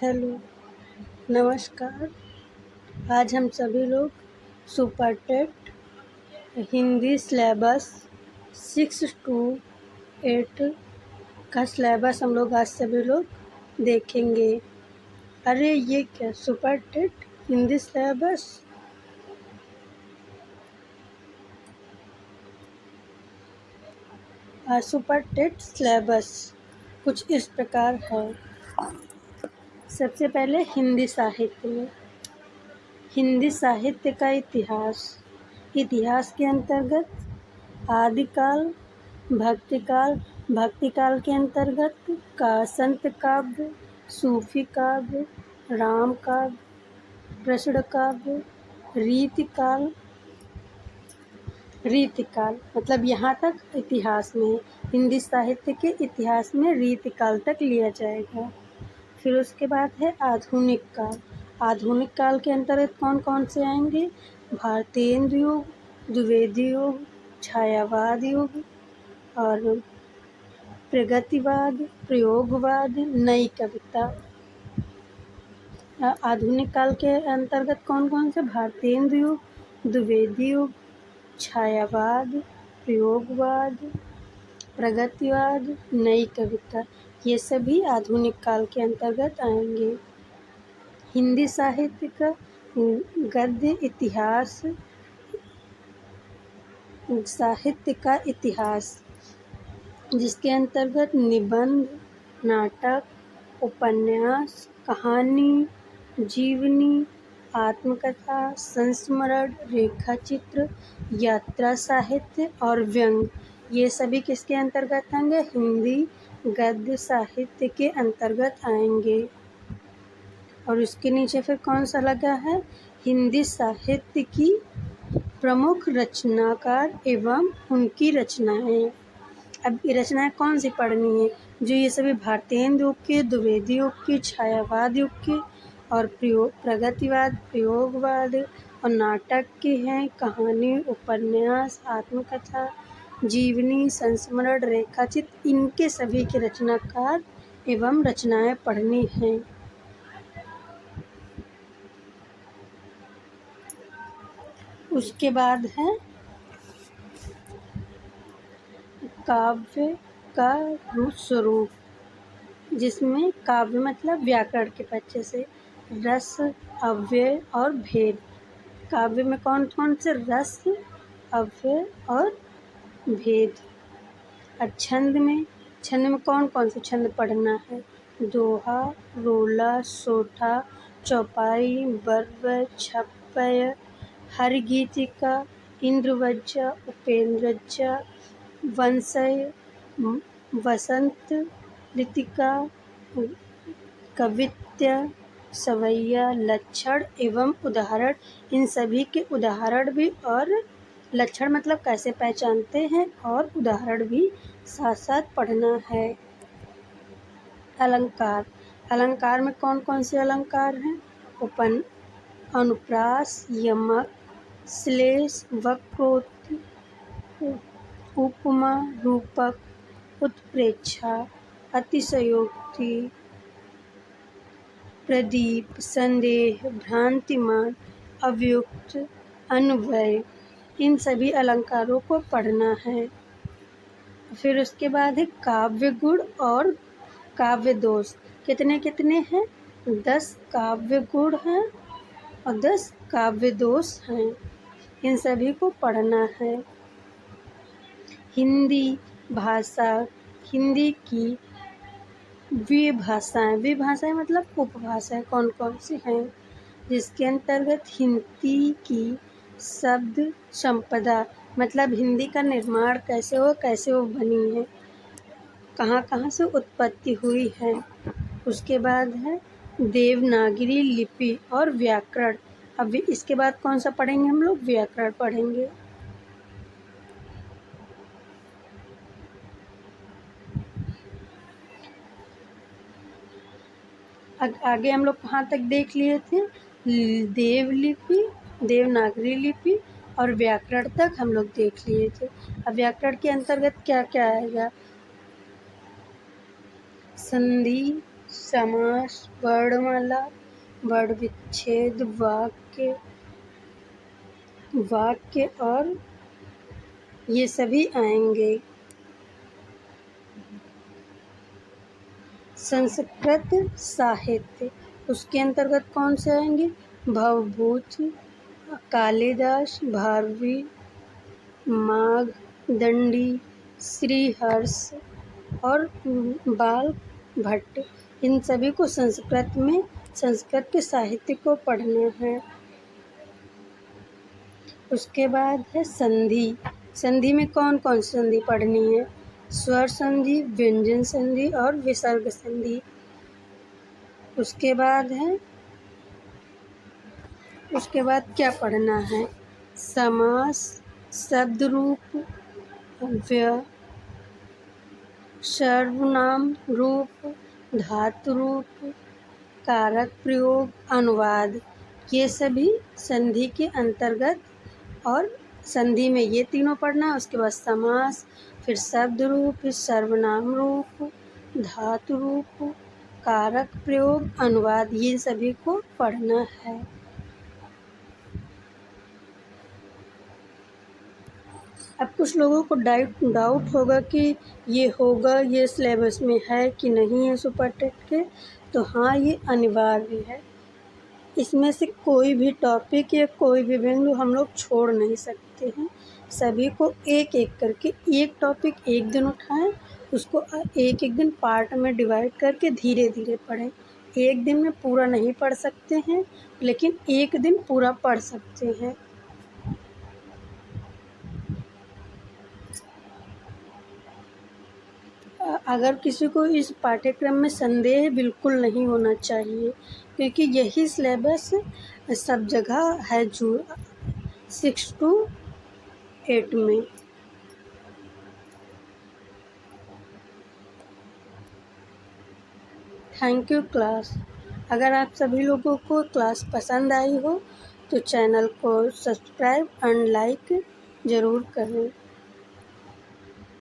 Hello, नमस्कार। आज हम सभी लोग super TET Hindi syllabus 6 to 8 का सिलेबस हम लोग आज सभी लोग देखेंगे। अरे ये क्या super TET Hindi syllabus? Super TET syllabus कुछ इस प्रकार है। सबसे पहले हिंदी साहित्य में हिंदी साहित्य का इतिहास के अंतर्गत आदिकाल, भक्तिकाल के अंतर्गत संत काव्य, सूफी काव्य, राम काव्य, कृष्ण काव्य, रीतिकाल मतलब यहाँ तक इतिहास में हिंदी साहित्य के इतिहास में रीतिकाल तक लिया जाएगा। फिर उसके बाद है आधुनिक काल। आधुनिक काल के अंतर्गत कौन कौन से आएंगे? भारतेंद्र युग, द्विवेदी युग, छायावाद युग और प्रगतिवाद, प्रयोगवाद, नई कविता। आधुनिक काल के अंतर्गत कौन कौन से? भारतेंद्र युग, द्विवेदी युग, छायावाद, प्रयोगवाद, प्रगतिवाद, नई कविता, ये सभी आधुनिक काल के अंतर्गत आएंगे। हिंदी साहित्य का गद्य इतिहास, साहित्य का इतिहास जिसके अंतर्गत निबंध, नाटक, उपन्यास, कहानी, जीवनी, आत्मकथा, संस्मरण, रेखाचित्र, यात्रा साहित्य और व्यंग, ये सभी किसके अंतर्गत आएंगे? हिंदी गद्य साहित्य के अंतर्गत आएंगे। और उसके नीचे फिर कौन सा लगा है? हिंदी साहित्य की प्रमुख रचनाकार एवं उनकी रचनाएं। अब ये रचनाएं कौन सी पढ़नी है? जो ये सभी भारतेंद्र युग के, द्विवेदी युग के, छायावाद युग के और प्रगतिवाद, प्रयोगवाद और नाटक के हैं। कहानी, उपन्यास, आत्मकथा, जीवनी, संस्मरण, रेखाचित्र, इनके सभी के रचनाकार एवं रचनाएं पढ़नी हैं। उसके बाद है काव्य का स्वरूप, जिसमें काव्य मतलब व्याकरण के पक्ष से रस, अव्यय और भेद। काव्य में कौन कौन से रस, अव्यय और भेद। और छंद में कौन कौन से छंद पढ़ना है? दोहा, रोला, सोठा, चौपाई, बर्वर, छप्पय, हरगीतिका, इंद्रवज्जा, उपेंद्रज्जा, वंशय, वसंत ऋतिका, कवित्य, सवैया, लक्षण एवं उदाहरण। इन सभी के उदाहरण भी और लक्षण मतलब कैसे पहचानते हैं और उदाहरण भी साथ साथ पढ़ना है। अलंकार में कौन कौन से अलंकार हैं? अनुप्रास, यमक, श्लेष, वक्रोक्ति, उपमा, रूपक, उत्प्रेक्षा, अतिशयोक्ति, प्रदीप, संदेह, भ्रांतिमान, अव्युक्त, अन्वय, इन सभी अलंकारों को पढ़ना है। फिर उसके बाद है काव्य गुण और काव्य दोष। कितने कितने हैं? 10 काव्य गुण हैं और 10 काव्य दोष हैं। इन सभी को पढ़ना है। हिंदी भाषा, हिंदी की विभाषाएं मतलब उपभाषाएं कौन कौन सी हैं? जिसके अंतर्गत हिंदी की शब्द संपदा मतलब हिंदी का निर्माण कैसे वो बनी है, कहाँ कहाँ से उत्पत्ति हुई है। उसके बाद है देवनागरी लिपि और व्याकरण। अब इसके बाद कौन सा पढ़ेंगे हम लोग? व्याकरण पढ़ेंगे। आगे हम लोग कहाँ तक देख लिए थे? देवनागरी लिपि और व्याकरण तक हम लोग देख लिए थे। अब व्याकरण के अंतर्गत क्या क्या आएगा? संधि, समास, वर्णमाला, वर्ण विच्छेद, वाक्य और ये सभी आएंगे। संस्कृत साहित्य, उसके अंतर्गत कौन से आएंगे? भवभूत, कालिदास, भारवी, मार्कंडेय, श्रीहर्ष और बाल भट्ट। इन सभी को संस्कृत के साहित्य को पढ़ना है। उसके बाद है संधि। संधि में कौन कौन सी संधि पढ़नी है? स्वर संधि, व्यंजन संधि और विसर्ग संधि। उसके बाद क्या पढ़ना है? समास, शब्द रूप, व्यय, सर्वनाम रूप, धातु रूप, कारक प्रयोग, अनुवाद। ये सभी संधि के अंतर्गत, और संधि में ये तीनों पढ़ना है। उसके बाद समास, फिर शब्द रूप, फिर सर्वनाम रूप, धातु रूप, कारक प्रयोग, अनुवाद, ये सभी को पढ़ना है। अब कुछ लोगों को डाउट होगा कि ये सिलेबस में है कि नहीं है सुपर टेट के। तो हाँ, ये अनिवार्य है। इसमें से कोई भी टॉपिक या कोई भी बिंदु हम लोग छोड़ नहीं सकते हैं। सभी को एक एक करके, एक टॉपिक एक दिन उठाएं, उसको एक एक दिन पार्ट में डिवाइड करके धीरे धीरे पढ़ें। एक दिन में पूरा नहीं पढ़ सकते हैं, लेकिन एक दिन पूरा पढ़ सकते हैं। अगर किसी को इस पाठ्यक्रम में संदेह बिल्कुल नहीं होना चाहिए, क्योंकि यही सिलेबस सब जगह है जो 6 to 8 में। Thank you class. अगर आप सभी लोगों को क्लास पसंद आई हो तो चैनल को सब्सक्राइब एंड लाइक ज़रूर करें।